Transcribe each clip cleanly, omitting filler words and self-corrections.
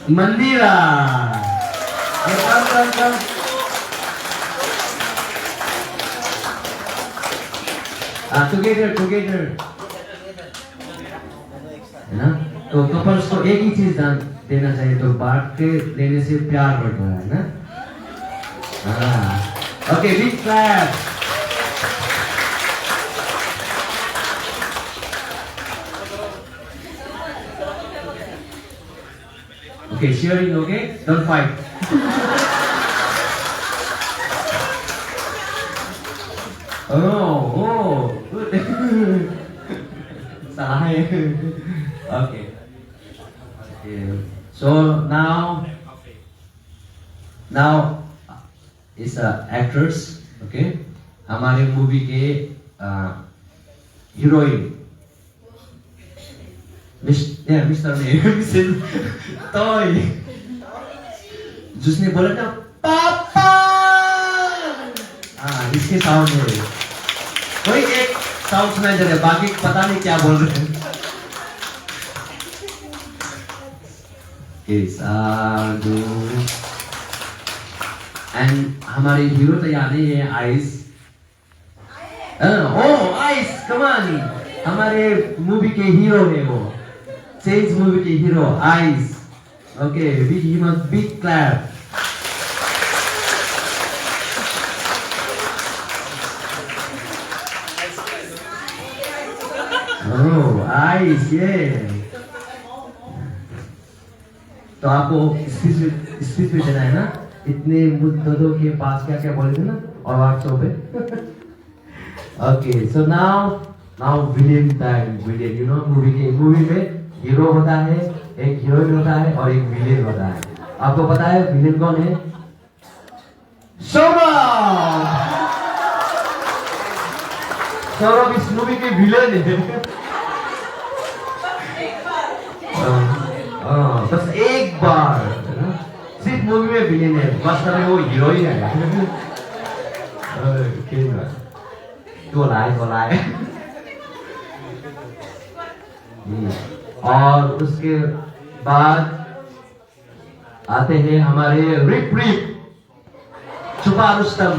Mandira. Come. Together. है ना? तो कपल्स को एक ही चीज देना चाहिए, तो बांट के देने से प्यार बढ़ता है ना? हाँ। Okay, big clap. Okay, sharing, okay? Don't fight. Oh, good. Salah. Okay. So now is actors, okay? हमारे मूवी के हीरोइन मिस्टर टॉय, जिसने बोला था पापा, इसके साउंड है। कोई एक साउंड सुनाई दे रहा है, बाकी पता नहीं क्या बोल रहे हैं। साधु एंड हमारी हीरो तो याद ही है, आइस। ओ आइस, कमान, हमारे मूवी के हीरो है वो, सेज मूवी के hero ice. Okay, big clap. Oh ice, ये तो आपको स्पीच में देना है ना, इतने मुद्दों के पास क्या क्या बोले थे ना, और आप सो पे। Okay, so now villain time. Villain, you know, movie में हीरो होता है, एक हीरोइन होता है और एक विलेन होता है। आपको पता है विलेन कौन है? सौरभ इस मूवी के विलेन है। बस एक बार सिर्फ मूवी में विलेन है, बस में वो हीरोइन है। तो लाए और उसके बाद आते हैं हमारे रिप छुपा रुस्तम।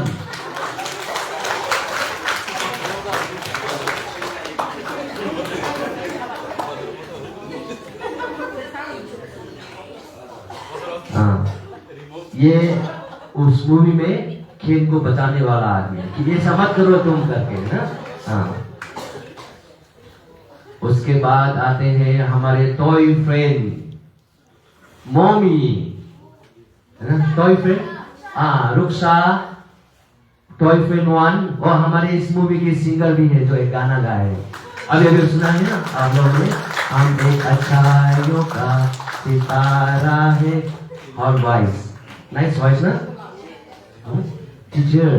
ये उस मूवी में खेत को बचाने वाला आदमी है कि ये समझ करो तुम करके ना। हाँ, उसके बाद आते हैं हमारे टॉय फ्रेंड मॉमी, है ना? टॉय फ्रेंड रुक्सा, टॉय फ्रेंड 1, और हमारे इस मूवी के सिंगर भी है जो एक गाना गाए, अभी सुना है ना आप लोगों ने, हम एक अच्छाइयों का सितारा है। और वॉइस, नाइस वॉइस ना। टीचर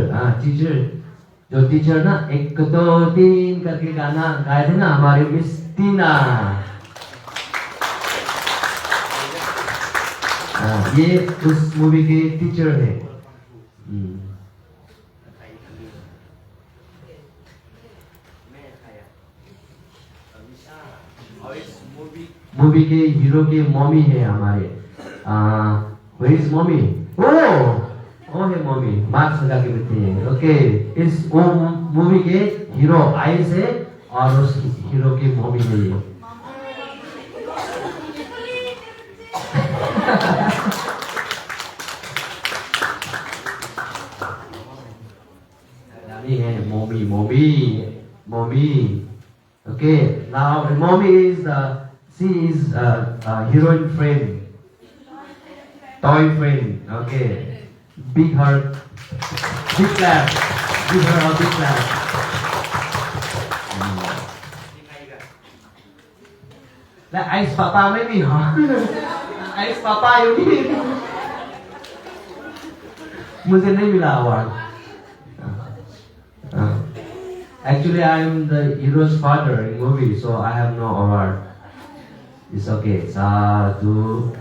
जो टीचर ना 1 2 3 करके गाना गाए थे ना, हमारी मिस टीना। ये उस मूवी के टीचर है। मूवी के हीरो के मम्मी है हमारे। Where is mommy? Oh है मम्मी, मार्क्स लगा के बैठे हैं। ओके, इस मूवी के हीरो आइस है और उस हीरो की मम्मी है ये। ये है mummy. Okay, now mommy is she is heroine friend. Toy friend, okay. Big heart, big clap. Give her a big clap. Là ice papa mấy mình hả? Ice papa yêu đi. मुझे नहीं मिला award. Actually, I am the hero's father in movie, so I have no award. It's okay. Sadhu.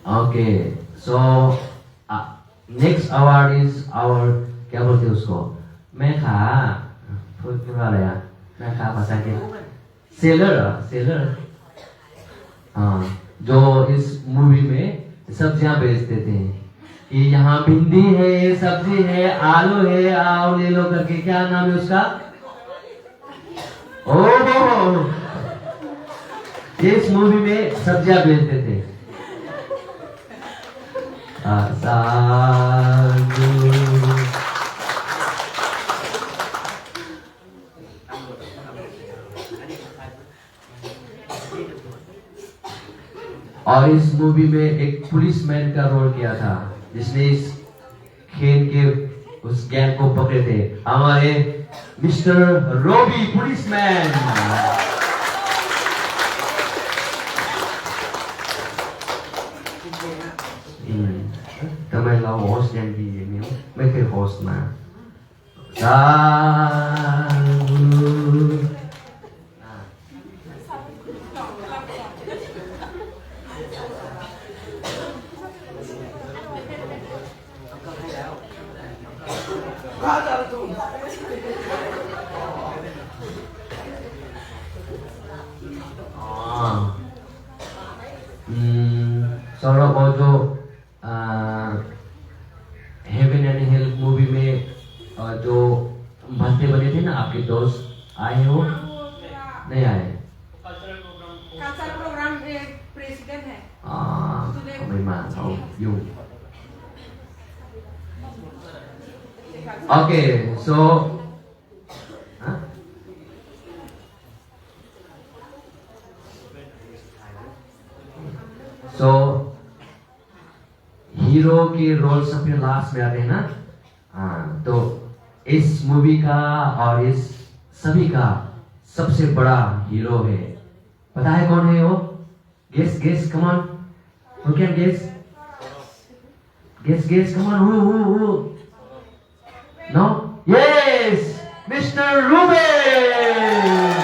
Okay, so next award is our क्या बोलते हैं उसको मैं खा पूरा रहा मैं खा भाषा के सेलर सेलर हाँ जो इस मूवी में सब्जियां बेचते थे कि यहाँ भिंडी है सब्जी है आलू है आओ ले लो करके क्या नाम है उसका ओह इस मूवी में सब्जियां बेचते थे साधु और इस मूवी में एक पुलिसमैन का रोल किया था जिसने इस खेल के उस गैंग को पकड़े थे हमारे मिस्टर रोबी पुलिसमैनทำไมเราโฮสต์ยังดีอย่างนี้ไม่เคยโฮสต์มาสาธุ सौरभ और जो हेवन एंड हेल मूवी में जो भत्ते बने थे ना आपके दोस्त आए हो नहीं आए कल्चरल प्रोग्राम प्रेसिडेंट हैไม่มาเขายุ่ง Okay so huh? So hero के रोल सबके लास्ट में आते हैं ना तो इस मूवी का और इस सभी का सबसे बड़ा हीरो है पता है कौन है वो guess guess come on who can guess guess guess come on who no yes mister Ruben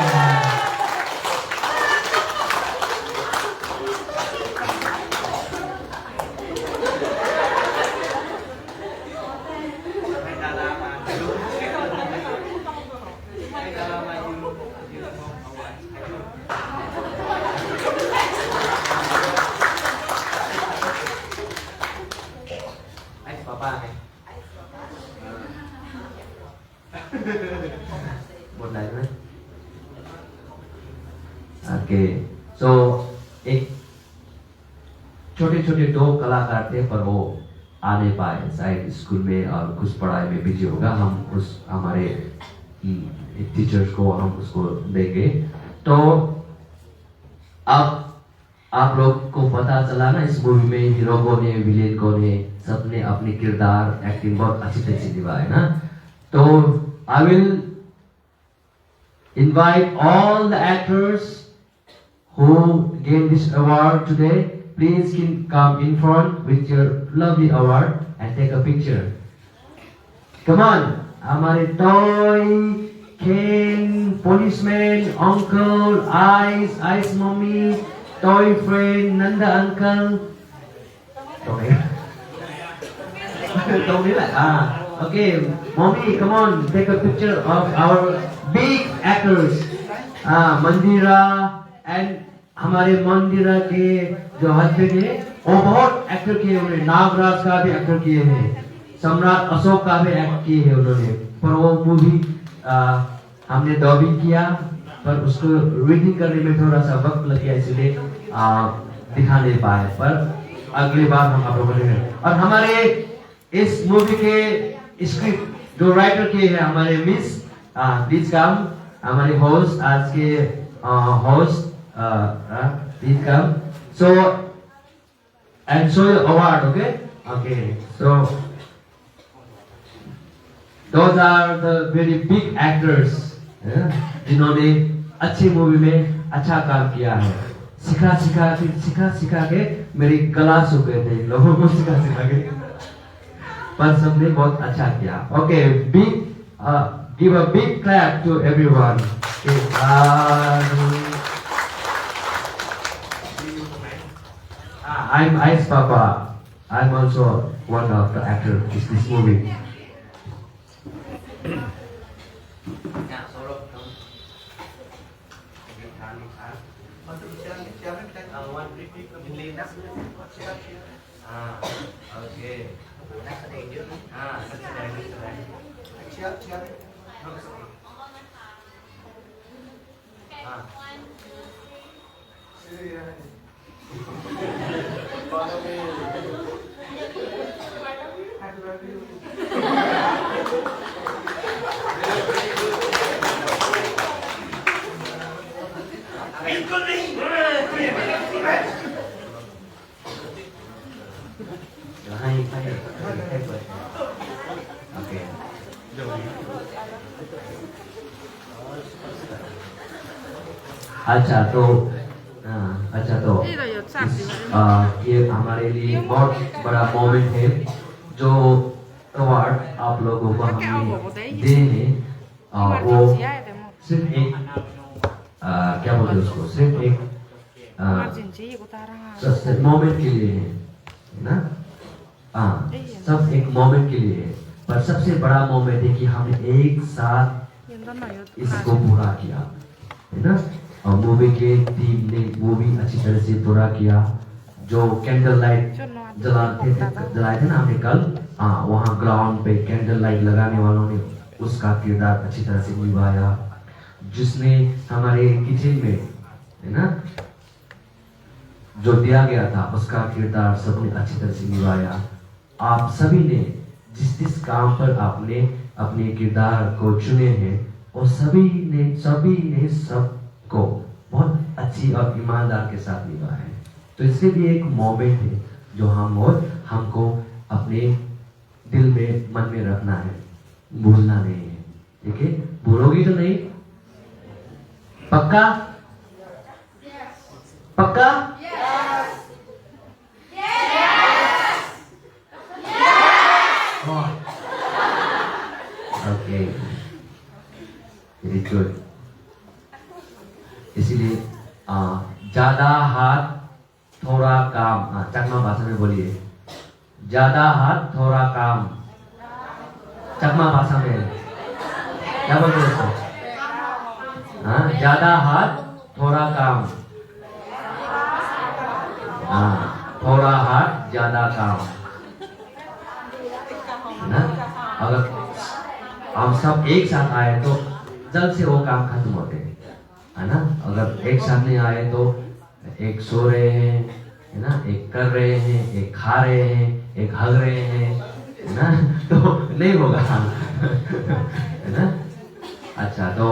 okay so एक छोटे छोटे दो कलाकार थे पर वो आ नहीं पाए शायद स्कूल में और कुछ पढ़ाई में बिजी होगा हम उस हमारे टीचर्स को हम उसको देंगे तो अब आप लोग को पता चला ना इस मूवी में हीरो कौन है विलेन कौन है सबने अपने किरदार एक्टिंग बहुत अच्छी तरह से निभाए ना तो I will invite all the actors who gained this award today. Please can come in front with your lovely award and take a picture. Come on, हमारे toy, Ken, policeman, uncle, ice mommy, toy friend, Nanda uncle. Okay, mommy, come on, take a picture of our big actors, Mandira and हमारे मंदिरा के जो husband है वो बहुत actor किए उन्होंने नागराज का भी एक्टर किए हैं सम्राट अशोक का भी एक्ट किए हैं उन्होंने पर वो मूवी हमने डबिंग किया पर उसको रीडिंग करने में थोड़ा सा वक्त लग गया इसलिए दिखा नहीं पाए पर अगली बार हम आप लोगों ने और हमारे इस मूवी के स्क्रिप्ट जो राइटर किए हैं हमारे मिस प्लीज कम हमारे होस्ट आज के host please come so and show your award okay okay so those are the very big actors जिन्होंने अच्छी मूवी में अच्छा काम किया है सिखा के मेरी गला सूख गए थे लोगों को सिखा के पर सबने बहुत अच्छा किया okay big give a big clap to everyone. Okay. I'm Ice Papa. I'm also one of the actor in this movie. Okay. Okay. अच्छा तो ये हमारे लिए बहुत बड़ा मोमेंट है जो अवार्ड आप लोगों को हमने देने वो सिर्फ एक क्या बोलते हैं उसको सिर्फ एक मोमेंट के लिए है ना। सब एक मोमेंट के लिए है पर सबसे बड़ा मोमेंट है कि हमने एक साथ इसको पूरा किया है ना। और मूवी के टीम ने मूवी अच्छी तरह से पूरा किया। जो कैंडल लाइट जलाए थे ना हमने कल, वहाँ ग्राउंड पे कैंडल लाइट लगाने वालों ने उसका किरदार अच्छी तरह से निभाया। जिसने हमारे किचन में है ना जो दिया गया था उसका किरदार सबने अच्छी तरह से निभाया। आप सभी ने जिस जिस काम पर आपने अपने किरदार को चुने हैं और सभी ने सबको बहुत अच्छी और ईमानदार के साथ निभाया है। तो इसके लिए एक मोमेंट है जो हमको अपने दिल में मन में रखना है, भूलना नहीं है। ठीक है, भूलोगी तो नहीं? पक्का? पक्का? Okay, very good. इसीलिए ज्यादा हाथ थोड़ा काम, चकमा भाषा में बोलिए, ज्यादा हाथ थोड़ा काम। चकमा भाषा में क्या बोलते हैं उसको? ज्यादा हाथ थोड़ा काम, थोड़ा हाथ ज्यादा काम ना। अगर हम सब एक साथ आए तो जल्द से वो काम खत्म होते हैं, है ना। अगर एक साथ नहीं आए तो एक सो रहे हैं, है ना, एक कर रहे हैं, एक खा रहे हैं, एक हग रहे हैं, है ना, तो नहीं होगा, है ना। अच्छा, तो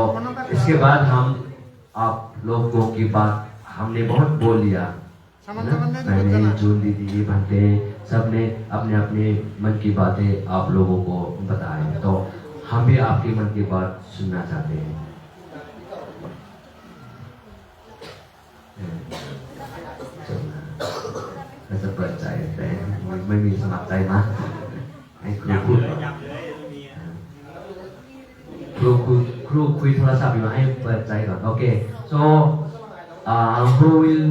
इसके बाद हम आप लोगों की बात हमने बहुत बोल लिया, मैंने जून दीदी बनते सबने अपने अपने मन की बातें आप लोगों को बताएं। तो हम भी आपके मन की बात सुनना चाहते हैं। Saya percaya sayaไม่มีสมัครใจมาให้ครูพูดครูคุยโทรศัพท์อยู่ให้เปิดใจก่อน Okay, so who will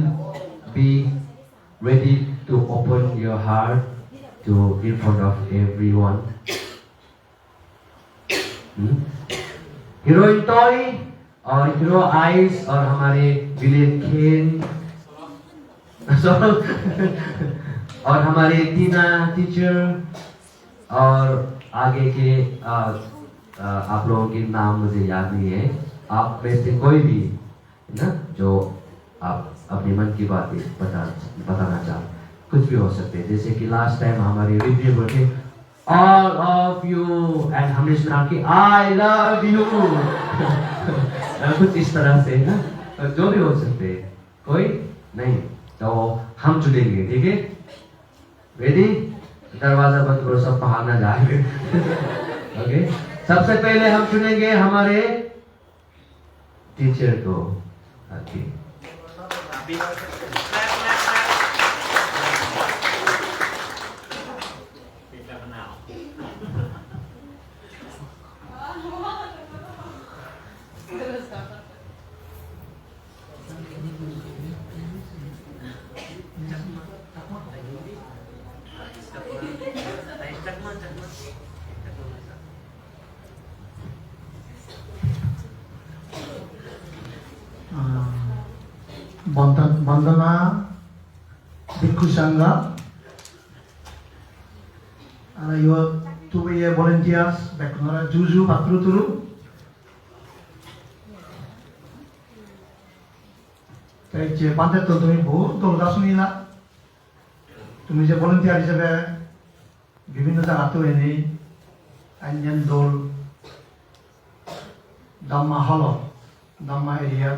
be ready to open your heart to in front of everyone? Heroine toy और हीरो आइस और हमारे विलेन खेन और हमारे टीना टीचर और आगे के आप लोगों के नाम मुझे याद नहीं है। आप में से कोई भी ना जो आप अपने मन की बातें बताना चाहते, कुछ भी हो सकते हैं। जैसे कि लास्ट टाइम हमारे रिव्यू बोलते ऑल ऑफ यू एंड हमने सुना कि आई लव यू कुछ इस तरह से ना, जो भी हो सकते हैं, कोई नहीं तो हम चुनेंगे। ठीक है, रेडी? दरवाजा बंद करो, सब बाहर ना जाए। ओके, सबसे पहले हम चुनेंगे हमारे टीचर को। Okay, Bandana, Bhikkhu Sangha, and your 2 volunteers, Bekunara, Juju, Patruturu. তাই যে বান্ধে তো তুমি বহুত দল গাছনি না তুমি যে ভলেন্টিয়ার হিসেবে বিভিন্ন জায়গাতে এনে আইন দল দাম্মা হল Damma area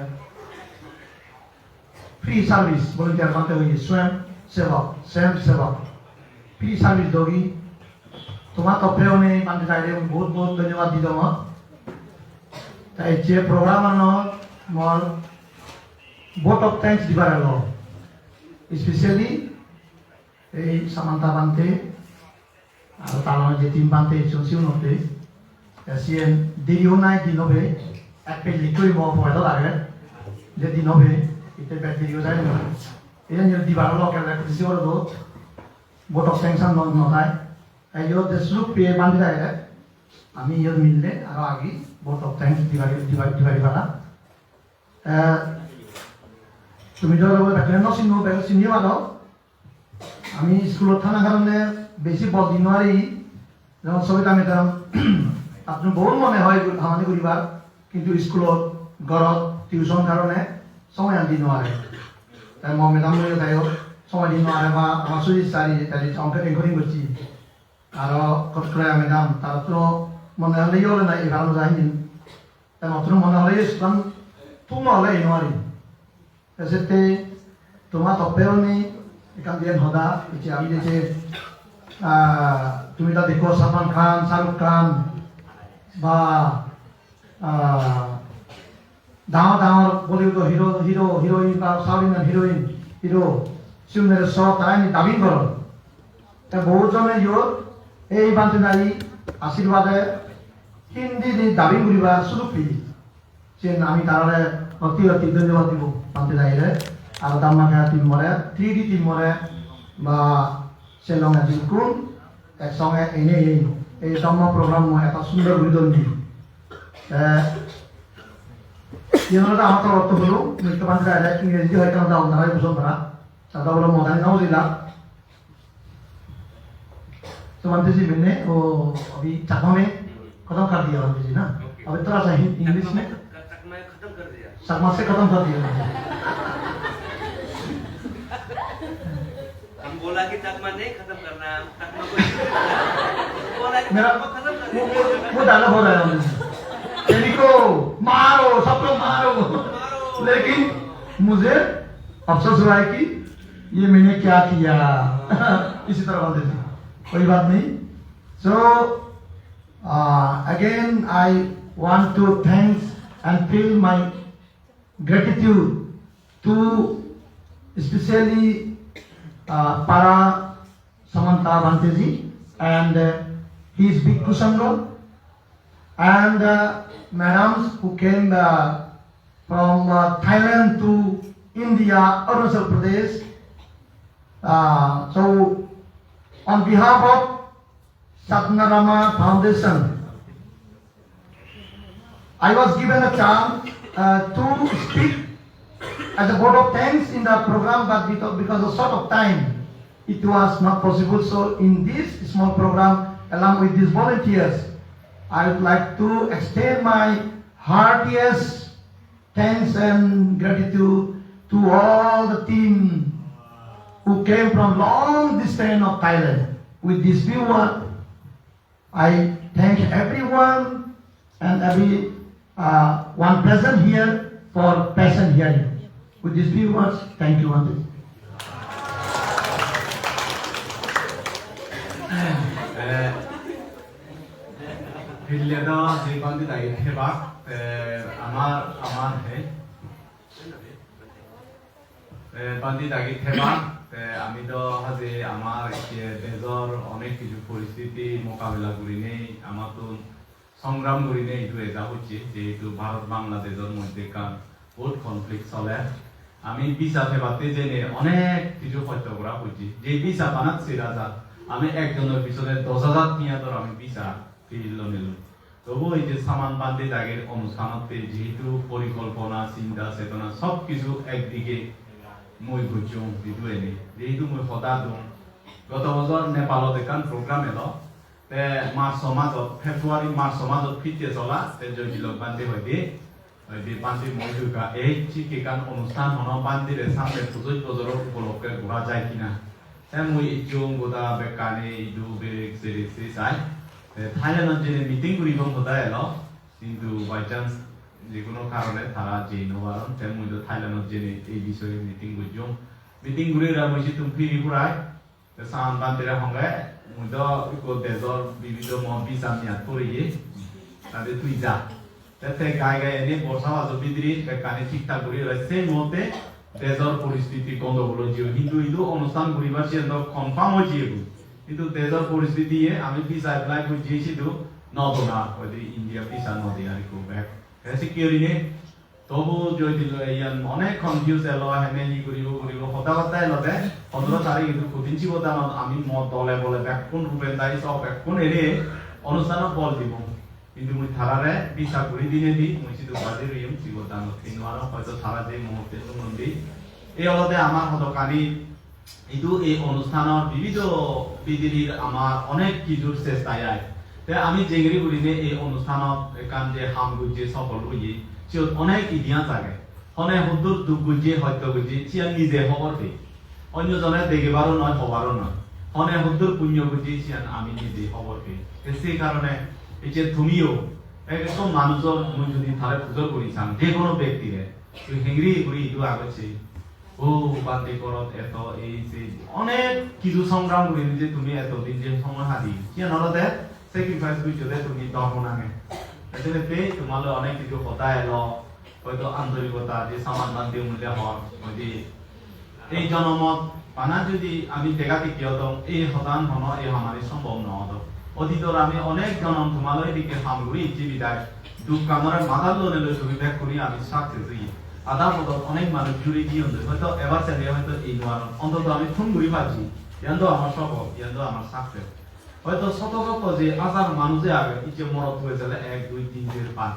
free service volunteer বান্ধে হয়ে স্বয়ং সেবক ফ্রি সার্ভিস দৌড়ি তোমার তো প্রেরণে বান্ধে যাইলে বহুত বহুত ধন্যবাদ দিত তাই যে প্রোগ্রাম মর vote of thanks dibaralo, especially Samantha Bante, Talon Jetim Bante, Chonsiu Note, Sien Dionai di Nove, Apple Liquid More for the Lager, the di Nove, it is better use I know. Then you dibaralo can requisition vote of thanks and non I. I use the sloop pay Bante, Ami Yer Mille, Aragi, vote of thanks divided. তুমি যখন veterinary চিনো চিনি পালো আমি স্কুলত থাকা কারণে বেশি বল দিন নোৱাৰি যেমন সবাই আমি কারণ আপনি বহুত মনে হয় আমাদের করিবার কিন্তু স্কুলত ঘরত টিউশন কারণে সময় আনি নোৱাৰে তাই মই মেডাম লৈ তাইও সময় দিন নোৱাৰে বা আমার সুজিত চারি তাই অঙ্ক এঙ্করিং করছি আর কতকরা মেডাম তার তো মনে হলেই হলে নাই এবার যাইনি তাই মাত্র মনে হলেই স্কুল তুম হলে নোৱাৰি Jadi, তোমার তপেও নেই এখান দিয়ে হদা যে আমি যে তুমি তা দেখো সালমান খান শাহরুখ খান বা ডাঙর বলিউড হিরোইন বা সাউথ ইন্ডিয়ান হিরো সিউনের সব তাই দাবি করো তা বহুজনে এই বান্ধে নারী আশীর্বাদে হিন্দি দাবি করিবার সুযোগ পেয়ে যে আমি তারা অতি ধন্যবাদ দিব বান্ধে নারীরে আর দাম্মাখা টিম মরে 3D টিম মরে বা শ্বিলঙে যিকুন একসঙ্গে এনে এই ধর্ম প্রোগ্রাম একটা সুন্দর বিদল দিই ইউনোটা আমার তো অর্থ হলো মৃত্যু বান্ধে ইংরেজি হয় কেন দাও তারাই বুঝন ধরা তারা বলো মদানি নাও দিলা तो बनते जी मैंने वो अभी चकमा में खत्म कर दिया बनते जी ना अभी थोड़ा सा इंग्लिश में चकमा से खत्म कर दिया हम बोला कि चकमा नहीं खत्म करना चकमा को बोला कि मेरा चकमा खत्म कर दिया वो डायलॉग हो रहा है तेरी को मारो सब लोग मारो लेकिन मुझे अफसोस हुआ है कि ये मैंने क्या किया इसी तरह बनते जी कोई बात नहीं so again I want to thanks and feel my gratitude to especially Para Samantha Banteji and his Bhikkhu Sangha and madams who came from Thailand to India, Arunachal Pradesh. So on behalf of Satnarama Foundation, I was given a chance to speak as a vote of thanks in the program, but because of short of time, it was not possible. So in this small program, along with these volunteers, I would like to extend my heartiest thanks and gratitude to all the team who came from long distance of Thailand. With this viewer, I thank everyone and every one present here for patient hearing. With these few words, thank you, Auntie. Hilda Sripandi Dai Heba Amar Hai Pandi Dagi Heba আমি তো হাজে আমার দেশৰ অনেক কিছু পরিস্থিতি মোকাবিলা করি নেই আমার তো সংগ্রাম করি নেই এইটো এটা হচ্ছে যেহেতু ভারত বাংলাদেশের মধ্যে বহুত কনফ্লিক্ট চলে আমি ভিসা সেবাতে জেনে অনেক কিছু সত্য করা হচ্ছে যে ভিসা বানাত সিরাজা আমি একজনের পিছনে 10,000 টিয়া ধর আমি ভিসা ফিরল নিল তবু এই যে সামান বান্ধে দাগের অনুষ্ঠানতে যেহেতু পরিকল্পনা চিন্তা চেতনা সব কিছু একদিকে মই বুঝছো দিদু এনে যেহেতু মই সদা দিওঁ গত বছর নেপালত এখান প্রোগ্রাম এলো তে মার্চ সমাজত ফেব্রুয়ারি মার্চ সমাজত ফিটে চলা তে জয়জিলক বান্ধে হয়দি বান্ধি মই দুর্গা এই ঠিক এখান অনুষ্ঠান হন বান্ধিরে সামনে পুজোয় বজর উপলক্ষে ঘোরা যায় কিনা তে মই ইজং গোদা বেকানে ইদু বেরেক সেরেসি চাই থাইল্যান্ডত যে মিটিং করিব হতা এলো কিন্তু বাই চান্স যে কোনো কারণে তারা যে নবারণ তে মই তো থাইল্যান্ডত যে এই বিষয়ে মিটিং করছম মিটিং করে মই তুমি ফিরি ঘুরাই সান বান্ধিরে হঙ্গে মই তো ইকো দেজর বিভিন্ন ভিসা নিয়াত করিয়ে তাদের তুই যা তাতে গায়ে গায়ে এনে বর্ষা বাজো বিদ্রি বেকানে ঠিকঠাক করে সেই মুহূর্তে দেজর পরিস্থিতি গন্ডগোল হয়েছে কিন্তু ইদু অনুষ্ঠান করিবার সে কনফার্ম হয়েছে কিন্তু দেজর পরিস্থিতি আমি ভিসা এপ্লাই করছি তো নতো না হয়তো ইন্ডিয়া ভিসা নদী আর কি ব্যাক সিকিউরিটি তবু যদি ইয়ান অনেক কনফিউজ এলো হেনে ই করিব হতা কথা এলতে 15 তারিখ কিন্তু কুদিনছি কথা আমি মত দলে বলে ব্যাক কোন রূপে দাই সব ব্যাক কোন এরে অনুষ্ঠান বল দিব কিন্তু মই থারারে ভিসা করে দিনে দি মই সিধু বাজে রিম সিগতান তিনবার হয়তো সারা যে মুহূর্তে নন্দি এই অলতে আমার হতকানি ইদু এই অনুষ্ঠানের বিবিধ বিধির আমার অনেক কিছুর চেষ্টায় আয় তে আমি জেগরি করিনে এই অনুষ্ঠানত একান যে হাম গুজে সফল হই সে অনেক ইতিহাস আগে অনেক হুদুর দুঃখ গুজে হত্য গুজে সে নিজে খবর দেই অন্যজনে দেখিবারও নয় হবারও নয় অনেক হুদুর পুণ্য গুজে সে আমি নিজে খবর দিই সেই কারণে এই যে তুমিও একদম মানুষজন মই যদি তারে পুজো করি চান যে কোনো ব্যক্তিরে তুই হেংরি করি ইদু আগছে ও বান্তি করত এত এই যে অনেক কিছু সংগ্রাম করি যে তুমি এতদিন যে সময় হাদি কি নলতে স্যাক্রিফাইস করি যদি তুমি তখন আগে এতে পে তোমালে অনেক কিছু কথা এলো হয়তো আন্তরিকতা যে সামান বান্তি মূল্য হন যদি এই জনমত পানা যদি আমি দেখাতে কি হতো এই হতান হন এই আমাদের সম্ভব ন হতো অতীতর আমি অনেক জনম তোমালয় দিকে হামগুড়ি জীবিতায় দুঃখ কামড়ের মাথার লোনে লই তুমি ব্যাক করি আমি সাকসেস হই আধা পদ অনেক মানুষ জুড়ে গিয়ে হয়তো এবার চাইলে হয়তো এই নোয়ার অন্তত আমি ফোন ঘুরি পাচ্ছি ইয়ান তো আমার সফল ইয়ান তো আমার সাকসেস হয়তো শত শত যে আজার মানুষে আগে এই যে মরত হয়ে চলে 1 2 3 4 5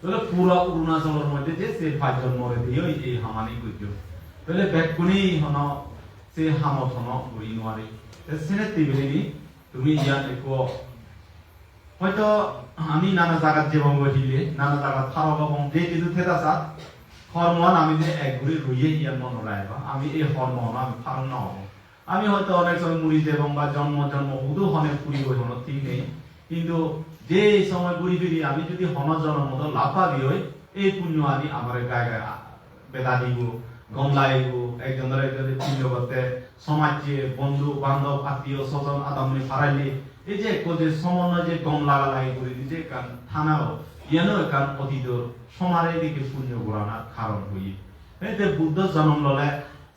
তাহলে পুরো অরুণাচলের মধ্যে যে সে 5 জন মরে দিয়ে এই হামানি কইছো তাহলে ব্যাক কোনি হন সে হামত হন ঘুরি নোয়ারি সেনে তিবিনি তুমি ইয়ান একো হয়তো আমি নানা জায়গা জীবন গঠিলে নানা জায়গা থারক এবং যে কিছু থেতা সাত হরমোন আমি যে এক ঘুরে রুইয়ে ইয়ান মনে রাখবা আমি এই হরমোন আমি ফারণ না হব আমি হয়তো অনেক সময় মুড়ি দেবং বা জন্ম হুদু হনে পুরি হই হন ঠিক নেই কিন্তু যে সময় ঘুরি ফিরি আমি যদি হন জন্ম মতো লাফাবি হই এই পুণ্য আমি আমার গায়ে গায়ে বেদা দিব গমলাইব একজনের একজনের পুণ্য করতে সমাজে বন্ধু বান্ধব আত্মীয় স্বজন আদামনি ফারাইলি এই যে যে সমন্বয় যে গম লাগা লাগে করে দিতে কারণ থানাও ইয়ানো কারণ অতীত সমারে দিকে পুণ্য করানোর কারণ হই এই যে বুদ্ধ জন্ম ললে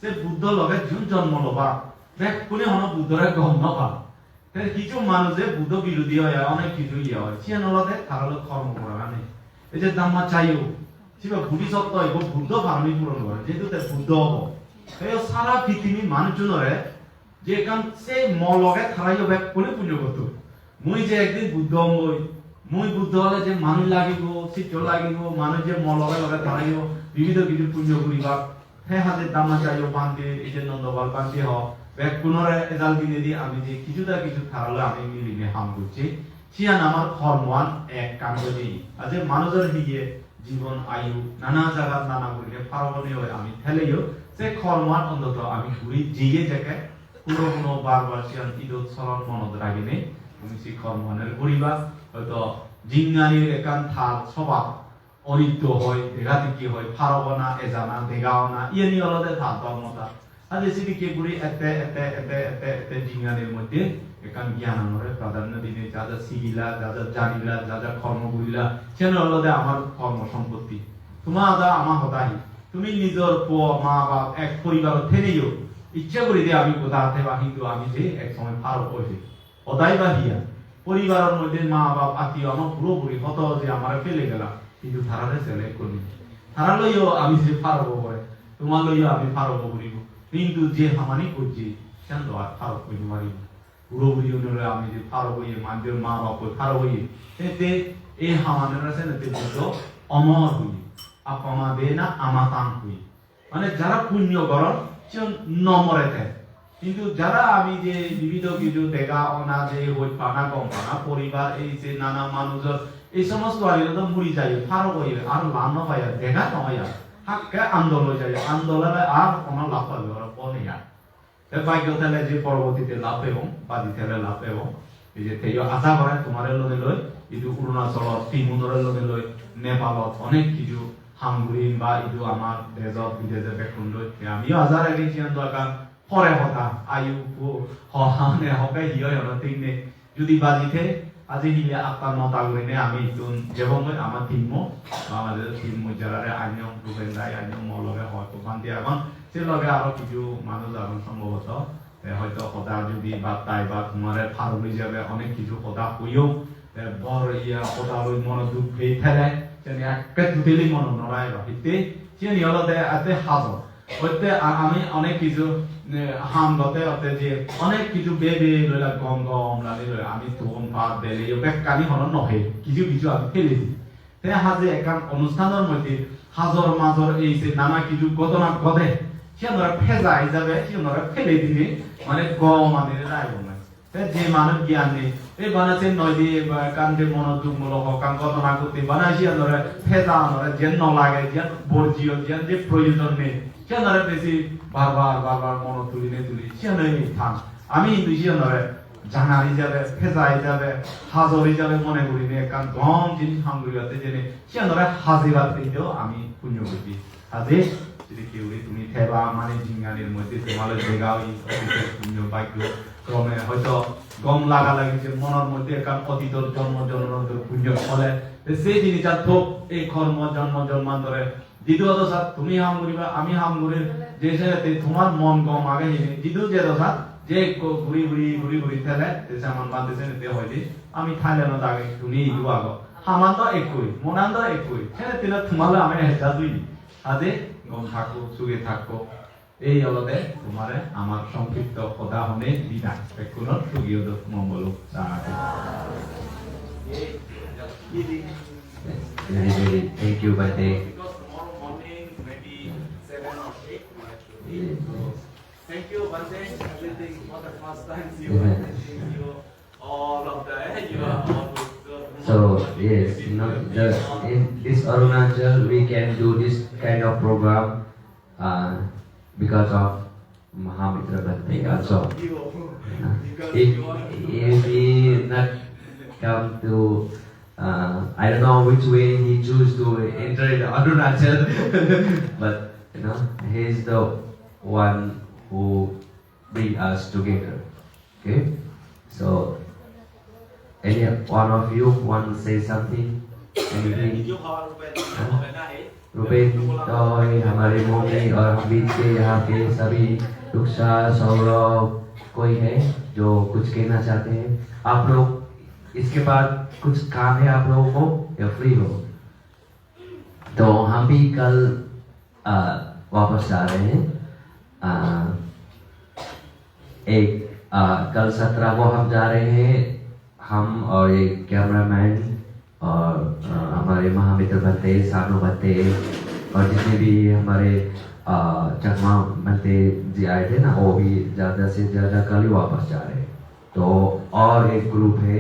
যে বুদ্ধ লগে যোন জন্ম লবা দেখ কোনে হন বুদ্ধরে গম নবা তাই কিছু মানুষ যে বুদ্ধ বিরোধী হয় অনেক কিছু ইয়া হয় সে নলতে তাহলে কর্ম করা নেই এই যে দাম্মা চাইও সিবা বুদ্ধি সত্য হইব বুদ্ধ ভাবনি পূরণ করে যেহেতু তাই বুদ্ধ হব এই সারা পৃথিবী মানুষজনরে যে কারণ সে মলগে থারাইও ব্যাক কোনে পুণ্য করতো মুই যে একদিন বুদ্ধ হই মুই বুদ্ধ হলে যে মানুষ লাগিব চিত্র লাগিব মানুষ যে মলগে লগে থারাইও বিবিধ কিছু পুণ্য করিবা হে হাতে দামা চাইও বান্ধে এই যে নন্দবাল বান্ধে হ ব্যাক পুনরে এজাল দিনে দিয়ে আমি যে কিছুটা কিছু থারালে আমি মিলিনে হাম করছি সিয়ান আমার হরমোন এক কাণ্ড নেই আর যে মানুষের দিকে জীবন আয়ু নানা জায়গা নানা করিলে ফারবনীয় আমি ফেলেও সে হরমোন অন্তত আমি ঘুরি জিগে থেকে পুরো কোনো বারবার সিয়ান ইদত সরল মনত রাগিনে তুমি সেই হরমোনের করিবা হয়তো জিঙ্গানির একান থাল স্বভাব অনিত্য হয় দেখাতে কি হয় ফারবনা এজানা দেগাওনা ইয়ানি অলতে থাল ধর্মতা আর যেসি কি পুরি এতে জিঙ্গানির মধ্যে একান জ্ঞান আমরে প্রাধান্য দিনে যা যা শিখিলা যা যা জানিলা যা যা কর্ম করিলা সেন অলতে আমার কর্ম সম্পত্তি তোমার আদা আমার হতাই তুমি নিজের মা বাপ এক পরিবার থেনেও ইচ্ছা করি যে আমি কোথা হাতে বা কিন্তু আমি যে এক সময় ফারক হয়েছি হতাই বা হিয়া পরিবারের মধ্যে মা বাপ আত্মীয় আমার পুরোপুরি হত যে আমার ফেলে গেলাম কিন্তু তারারে সিলেক্ট করি তারা লইও আমি যে ফারক হয় তোমার লইও আমি ফারক করিব কিন্তু যে হামানি করছি সেন তো আর ফারক করিব পারিব পুরোপুরি হলে আমি যে ফারক হইয়ে মানুষের মা বাপ ফারক হইয়ে এতে এই হামানের আছে না তে বলতো অমর হই আপমা দে না আমাতান হই মানে যারা পুণ্য করন নম্বরে থাকে কিন্তু যারা আমি যে বিবিধ কিছু দেখা অনা যে হই পানা কম পানা পরিবার এই যে নানা মানুষের এই সমস্ত আগে তো মুড়ি যায় ফারো হয়ে আর লানো হয় দেখা নয় হাক্কা আন্দোলন যায় আন্দোলনে আর কোনো লাভ পাবে ওরা পনে ভাগ্য থাকলে যে পরবর্তীতে লাভ এবং বাদি থাকলে লাভ এবং এই যে তেও আশা করে তোমার লগে লই ইদু অরুণাচল তিমুরের লগে লই নেপালত অনেক কিছু হামগুরিন বা ইদু আমার দেশত বিদেশে বেকুন লই আমিও আজার আগে চিয়ান দরকার পরে কথা আয়ু হনে হবে হিয় তিনে যদি বাজিতে আজি হিলে আপনার নটা গরিনে আমি ইতুন যেমন আমার তিমো আমাদের তিমো যারা আইনম রুবেন রায় আইনম মলগে হয়তো বান্তি এখন সে লগে আরো কিছু মানুষ এখন সম্ভবত হয়তো কথা যদি বার্তায় বা তোমার ফারুলি যাবে অনেক কিছু কথা হইও বড় ইয়া কথা লই মন দুঃখ হয়ে ফেলে যেন একটা দুটেলি মন নড়াই রহিতে সে নিয়লতে আতে হাজর হইতে আমি অনেক কিছু হাম গতে অতে যে অনেক কিছু বেবে লইলা গম গম লাগি লই আমি তোন ভাত দেলে বেকানি হন নহে কিছু কিছু আমি ফেলে দিই তে হাজে একান অনুষ্ঠানের মধ্যে হাজর মাজর এই যে নানা কিছু ঘটনা ঘটে সে ধরে ফেজা হিসাবে সে ধরে ফেলে দিলে মানে গম মানে রাইব না যে মানুষ জ্ঞান নেই এই বানাচ্ছে নয় দিয়ে কান্ডে মনোযোগমূলক কান ঘটনা করতে বানাইছি ধরে ফেজা ধরে যেন ন লাগে যেন বর্জিও যেন যে প্রয়োজন নেই সে ধরে বেশি বারবার মনো তুলি সে নয় থাম আমি কিন্তু সে ধরে জানা হিসাবে ফেজা হিসাবে হাজর হিসাবে মনে করি নে কারণ গম জিনিস হামগুড়িতে জেনে সে ধরে হাজিরাত দিতেও আমি পুণ্য করি হাজির যদি কেউ তুমি থেবা মানে জিঙ্গানির মধ্যে তোমাদের জায়গাও পুণ্য ভাগ্য ক্রমে হয়তো গম লাগা লাগিছে মনের মধ্যে কারণ অতীতর জন্ম পুণ্য ফলে সেই জিনিসটা থোক এই কর্ম জন্ম জন্মান্তরে দ্বিতীয়ত স্যার তুমি হাম করিবা আমি হাম করি যে তোমার মন গম আগে হিনে দ্বিতীয় যে দশা যে ঘুরি থেলে যেমন বান্ধেছে নিতে হয়নি আমি থাইল্যান্ড আগে তুমি ইদু আগ হামান্ত একই মনান্ত একই সেটা তিনা তোমালে আমি হেঁচা দুই আজে গম থাকো সুখে থাকো এই অলতে তোমারে আমার সংক্ষিপ্ত কথা হনে বিদায় বেকুনৰ সুগীয় মঙ্গল Thank you, Bate. Tomorrow morning, maybe 7 or 8. Thank you, Bate. Everything for the first time. See you. Thank you. All of the you are all good. So yes, in this Arunachal we can do this kind of program because of Mahamitra Bhante also. If he not come to I don't know which way he choose to enter in Arunachal, but he is the one who bring us together. Okay, so any one of you want to say something? Anything? Rupen toy हमारे mummy और हम बीच के यहाँ पे सभी रुक्षा सौरभ कोई है जो कुछ कहना चाहते हैं? आप लोग इसके बाद कुछ काम है आप लोगों को या फ्री हो? तो हम भी कल वापस जा रहे हैं। कल 17 को हम जा रहे हैं, हम और एक कैमरामैन और हमारे महामित्र भत्ते सानू भत्ते और जितने भी हमारे चकमा भत्ते जी आए थे ना वो भी ज़्यादा से ज़्यादा कल ही वापस जा रहे हैं। तो और एक ग्रुप है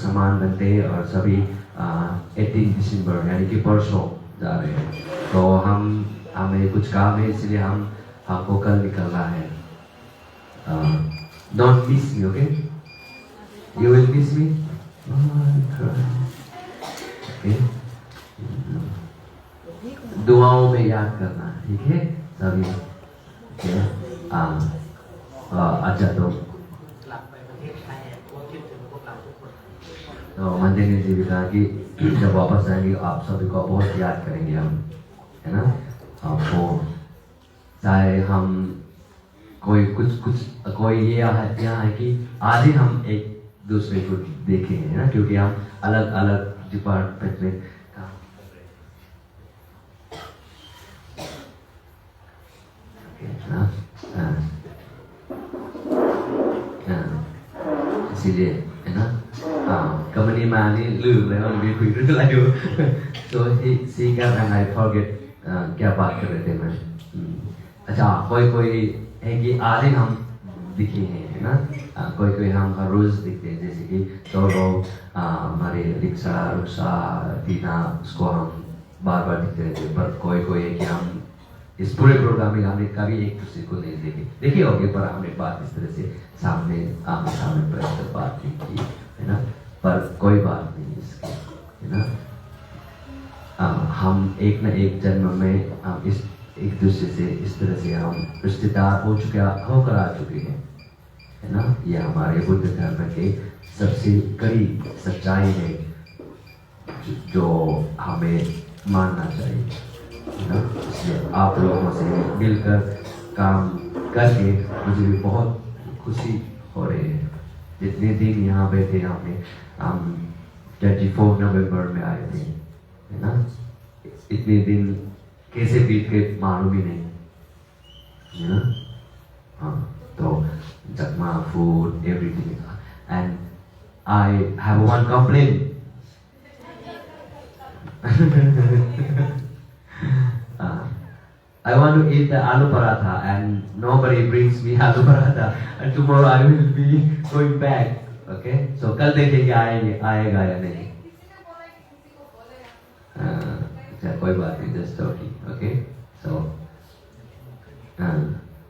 समान भत्ते और सभी 18 दिसंबर यानी कि परसों जा रहे हैं। तो हमें कुछ काम है इसलिए हमको कल निकलना है। Don't miss me, okay? You will miss me? Okay? दुआओं में याद करना, ठीक है सभी? Okay? अच्छा तो मंदिर जी भी कहा कि जब वापस आएंगे आप सभी को बहुत याद करेंगे हम, है ना? आपको चाहे हम कोई ये यहाँ है कि आज ही हम एक दूसरे को देखेंगे, है ना? क्योंकि हम अलग अलग डिपार्टमेंट में काम कर रहे हैं, इसीलिए है ना? Company man niลืมเลยว่ามีคุยเรื่องอะไรอยู่ so he got and I forget क्या बात कर रहे थे मैं अच्छा कोई कोई है कि आधे हम दिखे हैं, है ना। कोई कोई हम हर रोज दिखते हैं, जैसे कि तो लोग हमारे रुक्सा टीना, उसको हम बार बार दिखते रहते हैं। पर कोई कोई है कि हम इस पूरे प्रोग्राम में हमने कभी एक दूसरे को नहीं देखे होंगे, पर हमने बात इस तरह से सामने बैठकर बात नहीं की, है ना। पर कोई बात नहीं इसकी, है ना। हम एक न एक जन्म में हम इस एक दूसरे से इस तरह से हम रिश्तेदार होकर आ चुके हैं, है ना। ये हमारे बुद्ध धर्म के सबसे कड़ी सच्चाई है जो हमें मानना चाहिए, है ना। इसलिए आप लोगों से मिलकर काम करके मुझे भी बहुत खुशी हो रही है। जितने दिन यहाँ बैठे हम 24 नवंबर में आए थे, है ना। इतने दिन कैसे बीत गए मालूम ही नहीं, है ना। हाँ, तो जगमा food everything, and I have one complain. I want to eat the aloo paratha and nobody brings me aloo paratha, and tomorrow I will be going back. Okay, so कल देखेंगे आएगा या नहीं। अच्छा कोई बात नहीं, just talking. Okay, so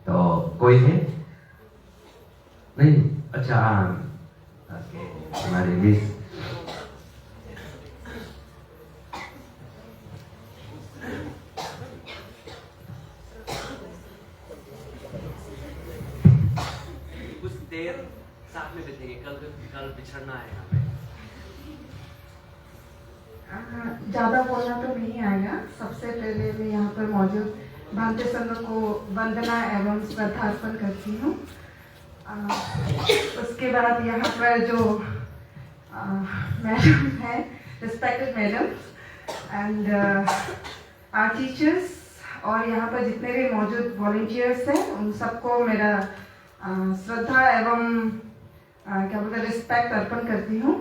तो कोई है नहीं? अच्छा okay, हमारी मिस कुछ देर साथ में बिताएंगे, कल बिछड़ना है यहाँ पे। ज़्यादा बोलना तो नहीं आएगा। सबसे पहले मैं यहाँ पर मौजूद भांते संघ को वंदना एवं श्रद्धा अर्पण करती हूँ। उसके बाद यहाँ पर जो मैडम है, respected madam and our teachers, और यहाँ पर जितने भी मौजूद वॉलंटियर्स हैं उन सबको मेरा श्रद्धा एवं क्या बोलते हैं रिस्पेक्ट अर्पण करती हूँ।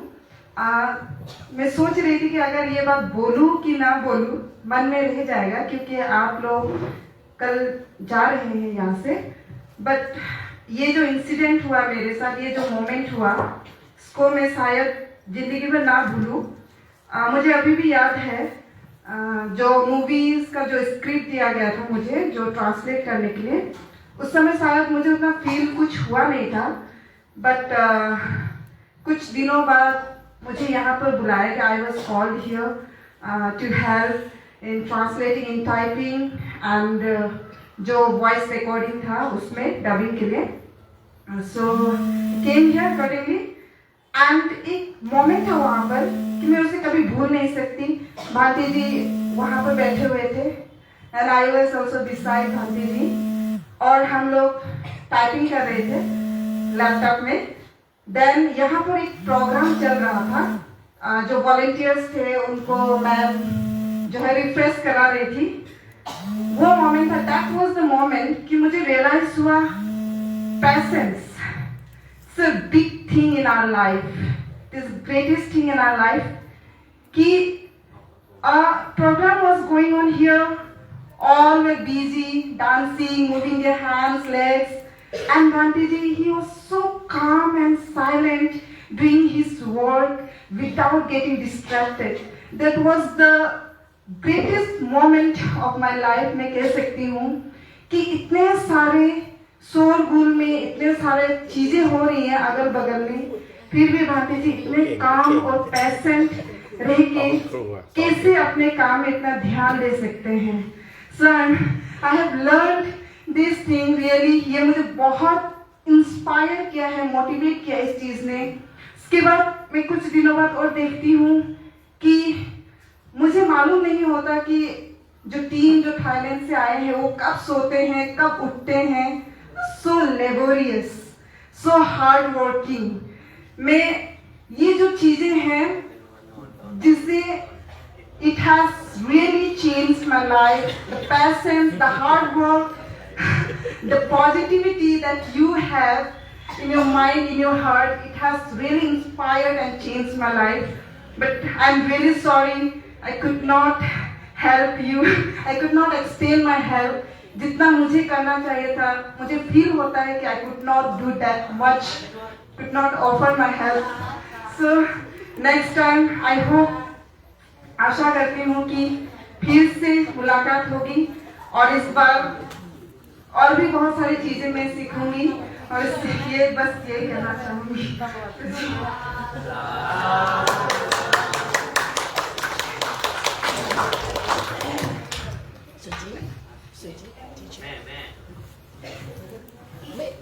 मैं सोच रही थी कि अगर ये बात बोलूं कि ना बोलूं, मन में रह जाएगा क्योंकि आप लोग कल जा रहे हैं यहाँ से। बट ये जो इंसिडेंट हुआ मेरे साथ, ये जो मोमेंट हुआ, इसको मैं शायद जिंदगी में ना भूलूं। मुझे अभी भी याद है जो मूवीज का जो स्क्रिप्ट दिया गया था मुझे, जो ट्रांसलेट करने के लिए, उस समय शायद मुझे उतना फील कुछ हुआ नहीं था। बट कुछ दिनों बाद मुझे यहाँ पर बुलाया गया। I was called here to help in translating, in typing and जो वॉइस रिकॉर्डिंग था उसमें डबिंग के लिए। So came here accordingly, and एक मोमेंट था वहाँ पर कि मैं उसे कभी भूल नहीं सकती। भारती जी वहाँ पर बैठे हुए थे and I was also beside Bharti ji, और हम लोग टाइपिंग कर रहे थे लैपटॉप में। देन यहाँ पर एक प्रोग्राम चल रहा था, जो वॉलंटियर्स थे उनको मैम जो है रिफ्रेश करा रही थी। वो मोमेंट था, दैट वाज द मोमेंट कि मुझे रियलाइज हुआ patience it's a big thing in our life, it is greatest thing in our life. कि programme was going on here, all were busy dancing, moving their hands, legs, and Bhante ji, he was so calm and silent doing his work without getting distracted. That was the greatest moment of my life. मैं कह सकती हूँ कि इतने सारे शोरगुल में इतने सारे चीजें हो रही हैं अगल बगल में, फिर भी भांति जी इतने काम और पेशेंट रह के कैसे अपने काम में इतना ध्यान दे सकते हैं। So I have learned this thing really, ये मुझे बहुत इंस्पायर किया है, मोटिवेट किया इस चीज ने। इसके बाद मैं कुछ दिनों बाद और देखती हूँ कि मुझे मालूम नहीं होता कि जो टीम जो थाईलैंड से आए हैं वो कब सोते हैं कब उठते हैं। सो लेबोरियस, सो हार्ड वर्किंग। मैं ये जो चीजें हैं जिससे it has really changed my life. The passion, the hard work, the positivity that you have in your mind, in your heart, it has really inspired and changed my life. But I'm really sorry I could not help you. I could not extend my help जितना मुझे करना चाहिए था, मुझे feel होता है कि I could not do that much, could not offer my help. So next time I hope, आशा करती हूँ कि फिर से मुलाकात होगी और इस बार और भी बहुत सारी चीजें मैं सीखूंगी और ये बस यही कहना चाहूंगी.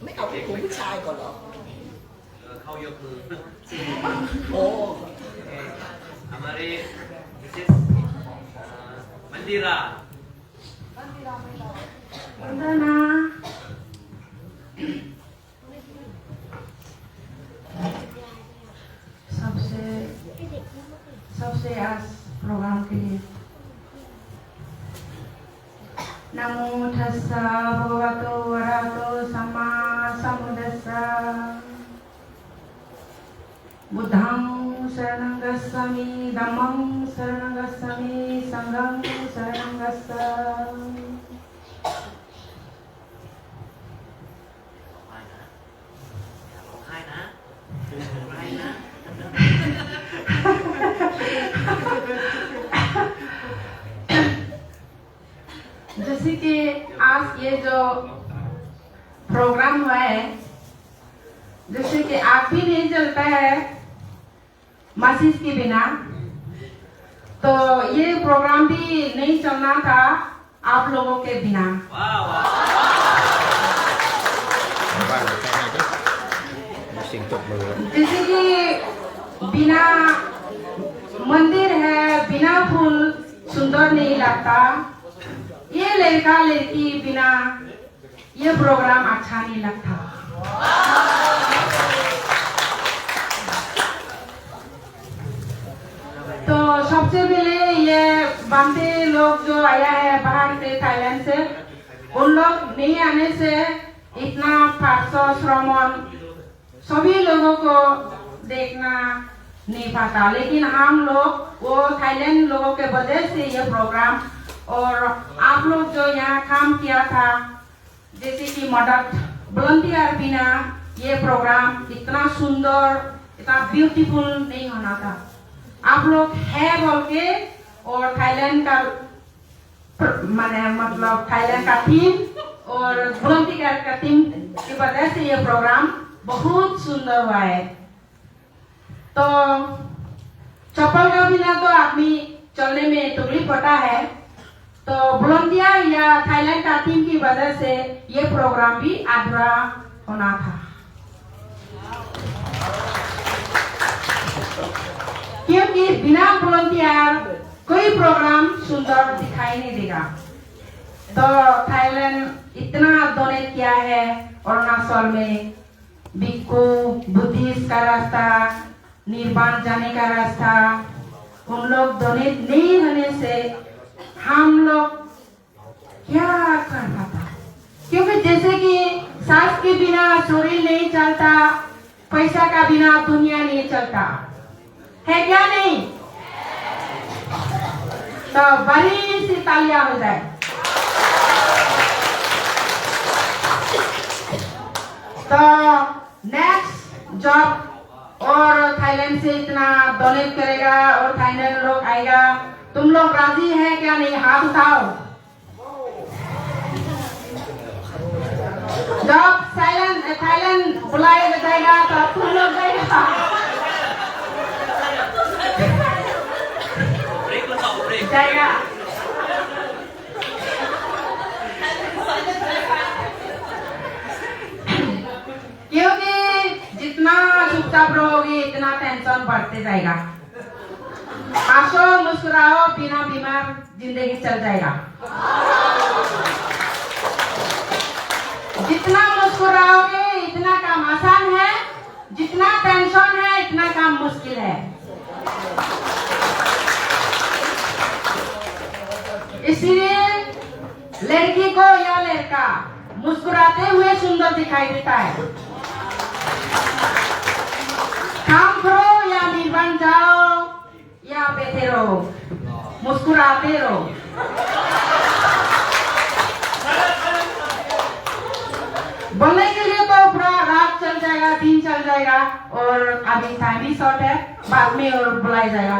ไม่เอาผู้ผู้ชายก่อนเหรอ เขายกมือ โอ้ हमारे मिसेस मंदिरा वंदना, सबसे आज प्रोग्राम के लिए नमो तस्सा भगवतो अरहतो सम्मा सम्बुद्दस्सा. बुद्धं शरणं गच्छामि, धम्मं शरणं गच्छामि, संघं शरणं गच्छामि. जैसे कि आज ये जो प्रोग्राम हुआ है, जैसे कि आग भी नहीं जलता है माचिस के बिना, तो ये प्रोग्राम भी नहीं चलना था आप लोगों के बिना. जैसे कि बिना मंदिर है, बिना फूल सुंदर नहीं लगता. ये लड़का लड़की बिना ये प्रोग्राम अच्छा नहीं लगता. तो सबसे पहले ये बांते लोग जो आया है बाहर से, थाईलैंड से, उन लोग नहीं आने से इतना 500 श्रमण सभी लोगों को देखना नहीं पाता. लेकिन हम लोग वो थाईलैंड लोगों के वजह से ये प्रोग्राम और आप लोग जो यहाँ काम किया था, जैसे कि मदद वॉलंटियर बिना ये प्रोग्राम इतना सुंदर, इतना ब्यूटीफुल नहीं होना था. आप लोग है बोल के और थाईलैंड का मतलब थाईलैंड का टीम और वॉलंटियर का टीम की वजह से ये प्रोग्राम बहुत सुंदर हुआ है. तो चप्पल का बिना तो आदमी चलने में तकलीफ होता है, तो वॉलंटियर या थाईलैंड का टीम की वजह से ये प्रोग्राम भी अधूरा होना था. क्योंकि बिना वॉलंटियर कोई प्रोग्राम सुंदर दिखाई नहीं देगा. तो थाईलैंड इतना डोनेट किया है अरुणाचल में, भिक्खु बुद्धिस्ट का रास्ता, निर्वाण जाने का रास्ता, उन लोग डोनेट नहीं होने से हम लोग क्या कर पाता. क्योंकि जैसे कि सांस के बिना शरीर नहीं चलता, पैसा का बिना दुनिया नहीं चलता है, क्या नहीं? तो बड़ी सी तालियां हो जाए. तो नेक्स्ट जॉब और थाईलैंड से इतना डोनेट करेगा और थाईलैंड लोग आएगा, तुम लोग राजी हैं क्या नहीं? हाथ उठाओ. जब थाईलैंड बुलाया जाएगा तो तुम लोग जाएगा. जाएगा. क्योंकि जितना चुपचाप रहोगे इतना टेंशन बढ़ते जाएगा. हंसो मुस्कुराओ, बिना बीमार जिंदगी चल जाएगा. जितना मुस्कुराओगे इतना काम आसान है, जितना टेंशन है इतना काम मुश्किल है. इसलिए लड़की को या लड़का मुस्कुराते हुए सुंदर दिखाई देता है. काम करो या निर्वाण जाओ या बैठे रहो, मुस्कुराते रहो. बोलने के लिए तो पूरा रात चल जाएगा, दिन चल जाएगा, और अभी टाइम भी शॉर्ट है, बाद में और बुलाया जाएगा।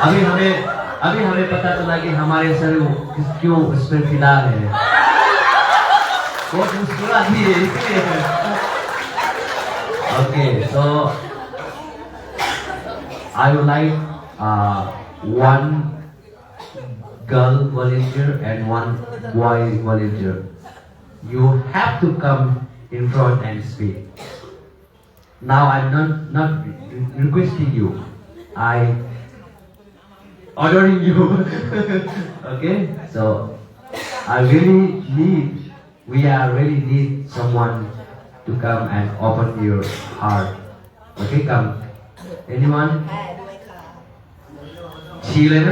अभी हमें पता चला कि हमारे सर क्यों उसमें फिलहाल है, वो मुस्कुरा दिए इसलिए। Okay, so I would like one girl volunteer and one boy volunteer. You have to come in front and speak. Now I'm not requesting you. I ordering you. Okay, so we are really need someone to come and open your heart. Okay, come. Anyone? ชี้เลยไหม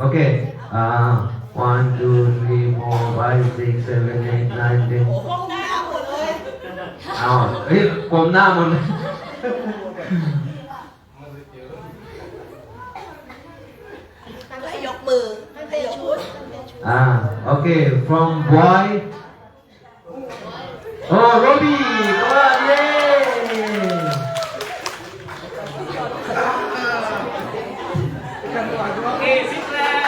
Okay. 1 2 3 4 5 6 7 8 9 10. ห้องหน้าหมดเลย อ้าวเฮ้ยกลมหน้าหมดเลย ตั้งแต่ยกมือตั้งแต่ชุด Okay, from boy. Oh, Robbie, come on, yay! Okay, sit there.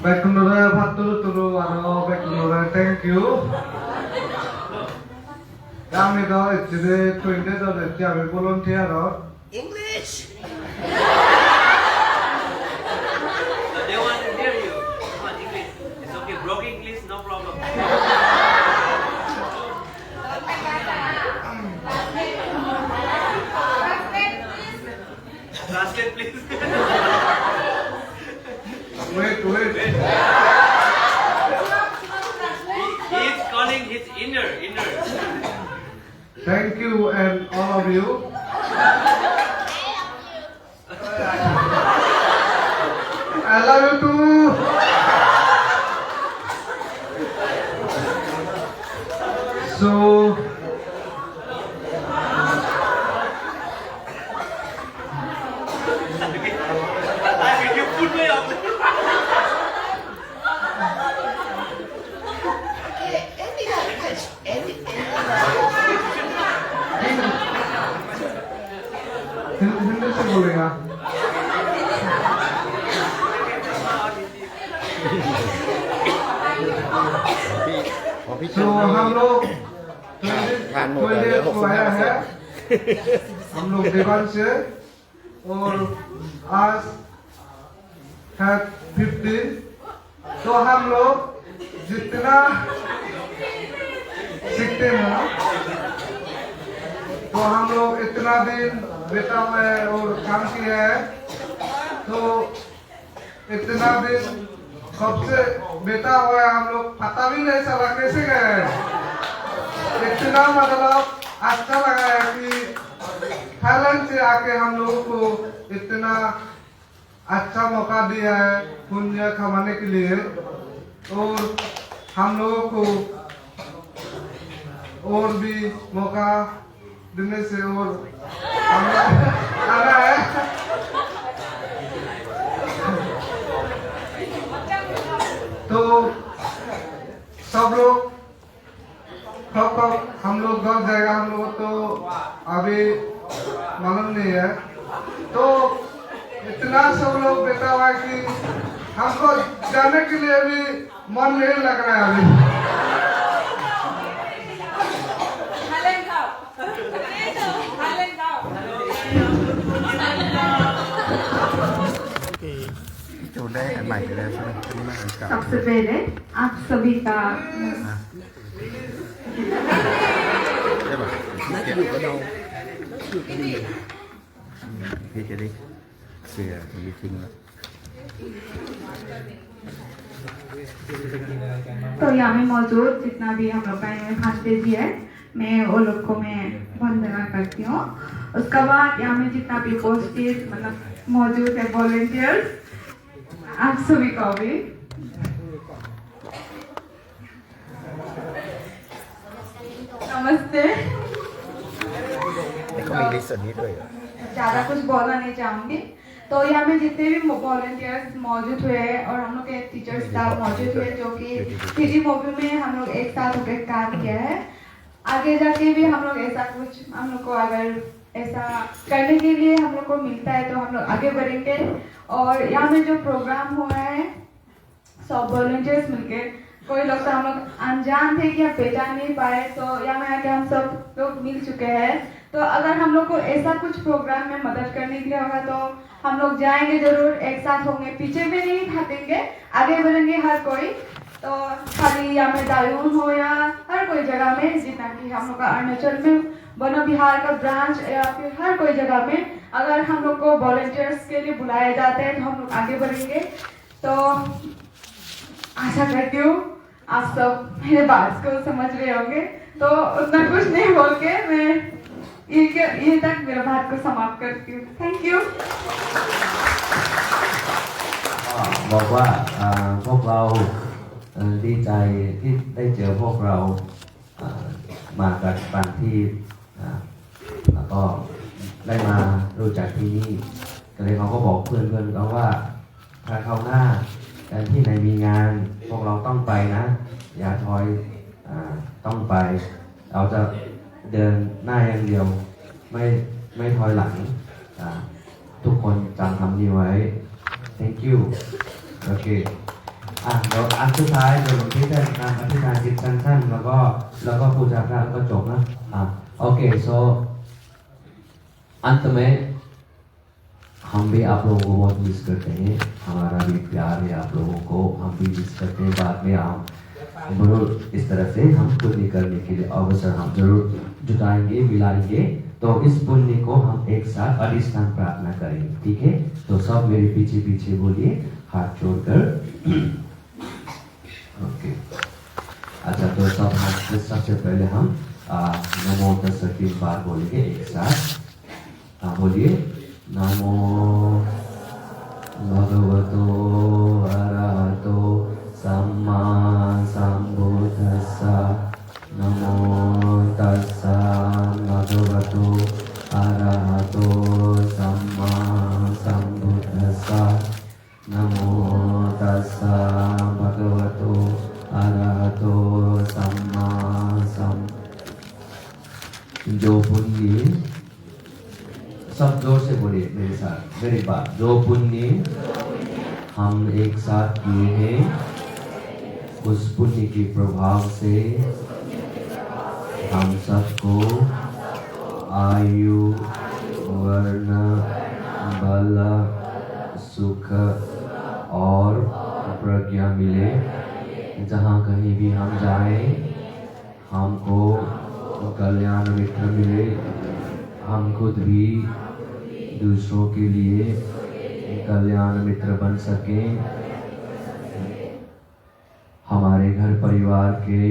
Bakunura Paturu Ano Bakunura, thank you. Kami daw today 20 daw kami volunteer daw. English So they want to hear you. Come on, English. It's okay. Broken English, no problem. Translate, please. Wait. He is calling his inner. Thank you and all of you. I love you too. So You put me up. Hindi से बोलेगा. तो हम लोग 20 को आया है, हम लोग देवान से, और आज है 15, तो हम लोग जितना सीखते हैं, तो हम लोग इतना दिन बेटा में और काम किया है, तो इतना दिन कब से बेटा हुआ है, हम लोग पता भी नहीं चला कैसे गए। इतना मतलब अच्छा लगा है कि थाईलैंड से आके हम लोगों को इतना अच्छा मौका दिया है पुण्य कमाने के लिए, और हम लोगों को और भी मौका देने से और आना है। तो सब लोग कब हम लोग घर जाएगा, हम लोग तो अभी मालूम नहीं है, तो इतना सब लोग बैठा हुआ है कि हमको जाने के लिए भी मन नहीं लग रहा है अभी। सबसे पहले आप सभी का तो यहाँ में मौजूद जितना भी हम लोग का भाषा जी है, मैं वो लोग को मैं वंदना करती हूँ। उसके बाद यहाँ में जितना भी पोस्टेज मतलब मौजूद है वॉलंटियर्स, आप सभी को भी नमस्ते। देखो इंग्लिश सुनिए तो ज़्यादा कुछ बोलना नहीं चाहूँगी। तो यहाँ में जितने भी वॉलंटियर्स मौजूद हुए और हम लोग के टीचर स्टाफ मौजूद हुए जो कि पीजी मूवी में हम लोग एक साथ होकर काम किया है, आगे जाके भी हम लोग ऐसा कुछ हम लोग को अगर ऐसा करने के लिए हम लोग को मिलता है तो हम लोग आगे बढ़ेंगे। और यहाँ में जो प्रोग्राम हुआ है सब वॉलंटियर्स मिलके, कोई लोग तो हम लोग अनजान थे कि हम पहचान नहीं पाए, तो यहाँ में आके हम सब लोग मिल चुके हैं। तो अगर हम लोग को ऐसा कुछ प्रोग्राम में मदद करने के लिए होगा तो हम लोग जाएंगे जरूर, एक साथ होंगे, पीछे भी नहीं हटेंगे, आगे बढ़ेंगे हर कोई। तो खाली यहाँ में दायून हो या हर कोई जगह में, जितना कि हम लोग का अरुणाचल में वन बिहार का ब्रांच या फिर हर कोई जगह में अगर हम लोग को वॉलंटियर्स के लिए बुलाए जाते हैं तो हम लोग आगे बढ़ेंगे। तो आशा करती हूँ आप सब मेरे बात को समझ रहे होंगे। तो उतना कुछ नहीं बोल के मैं ये तक मेरा बात को समाप्त करती हूँ। Thank you. บอกว่าพวกเราดีใจที่ได้เจอพวกเรามากันบางที่แล้วก็ได้มารู้จักที่นี่ก็เลยเขาก็บอกเพื่อนๆเขาว่าถ้าคราวหน้าการที่ไหนมีงานพวกเราต้องไปนะอย่าถอยต้องไปเราจะเดินหน้าอย่างเดียวไม่ถอยหลังทุกคนจำคำนี้ไว้ thank you โอเคเดี๋ยวอันสุดท้ายเดี๋ยวหลวงพี่จะนำอธิษฐานจิตสั้นๆแล้วก็พูดจาพระแล้วก็จบนะโอเค so अंत में हम भी आप लोगों को बहुत मिस करते हैं, हमारा भी प्यार है आप लोगों को, हम भी मिस करते हैं। बाद में हम जरूर इस तरह से हम पुण्य करने के लिए अवसर हम जरूर जुटाएंगे, मिलाएंगे। तो इस पुण्य को हम एक साथ अधिष्ठान प्रार्थना करेंगे, ठीक है? तो सब मेरे पीछे पीछे बोलिए हाथ जोड़कर। ओके, अच्छा तो सब हाथ से सबसे पहले हम नमो तस्सै 3 बार बोलेंगे एक साथ। बोलिए नमो भगवतो अरहतो सम्मा सम्बुद्धस्सा नमो तस्सा भगवतो अरहतो सम्मा सम्बुद्धस्सा नमो तस्सा भगवतो अरहतो सम्मा जो पुण्य सब जोर से बोलिए मेरे साथ, मेरी बात। जो पुण्य हम एक साथ किए हैं उस पुण्य के प्रभाव से हम सबको आयु वर्ण बल सुख और प्रज्ञा मिले। जहाँ कहीं भी हम जाएं हमको कल्याण मित्र मिले, हम खुद भी दूसरों के लिए कल्याण मित्र बन सकें, हमारे घर परिवार के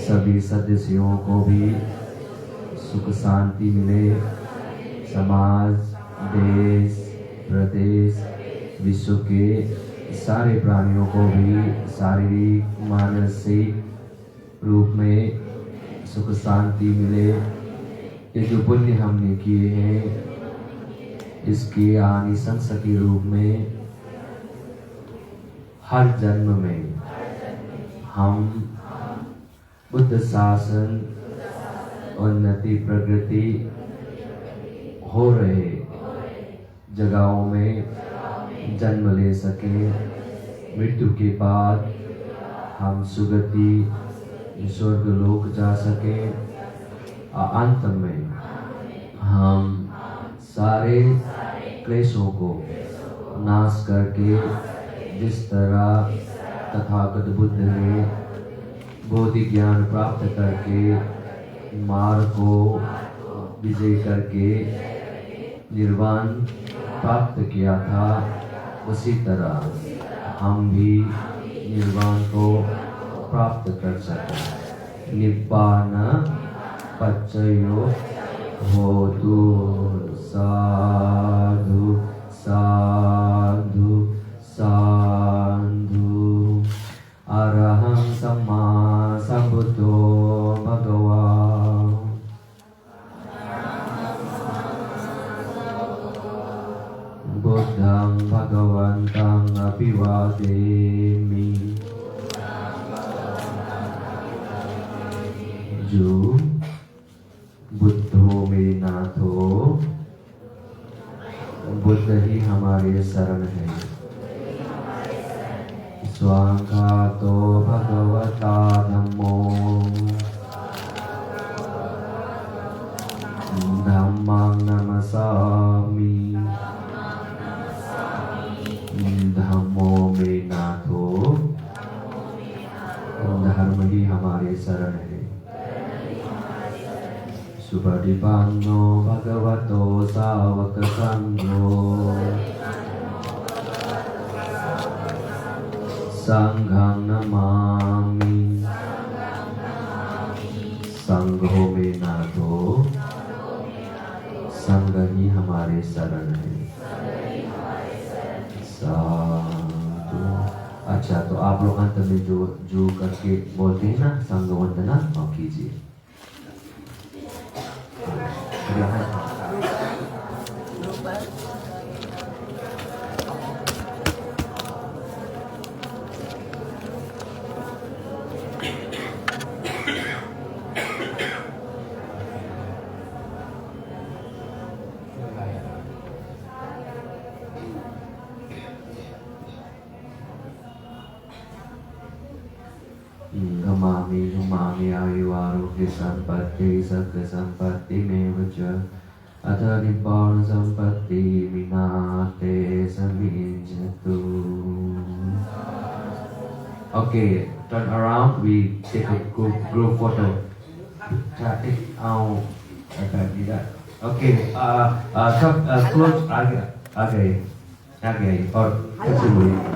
सभी सदस्यों को भी सुख शांति मिले, समाज देश प्रदेश विश्व के सारे प्राणियों को भी शारीरिक मानसिक रूप में सुख शांति मिले। ये जो पुण्य हमने किए हैं इसके आनिसंस के रूप में हर जन्म में हम बुद्ध शासन उन्नति प्रगति हो रहे जगहों में जन्म ले सके, मृत्यु के बाद हम सुगति स्वर्ग लोक जा सके, अंत में हम सारे क्लेशों को नाश करके जिस तरह तथागत बुद्ध ने बोधि ज्ञान प्राप्त करके मार्ग को विजय करके निर्वाण प्राप्त किया था, उसी तरह हम भी निर्वाण को प्राप्त कर सकें। निब्बान पच्चयो होतु। साधु साधु साधु। अरहं सम्मा सम्बुद्धो Bhagavantang Abhivademi. जो बुद्धो में नाथो, बुद्ध ही हमारे शरण है। स्वांघातो भगवता धम्मो, धम्मं नमस्सामि। धम्मो में नाथो, धर्म ही हमारे शरण है। सुपटिपन्नो भगवतो सावक संघो, संघं नमामि। संघो में नाथो, संघ ही हमारे शरण है। साधु। अच्छा, तो आप लोग अंत में जो करके बोलते हैं ना संघ वंदना, और कीजिए। Humami ayuvaroग्य संपत्ति सक्र संपत्ति में च अथ निब्बाण संपत्ति विनाते समिंजतु. Okay, turn around. We take a group photo. Take out. Okay. Close. Okay. Or continue.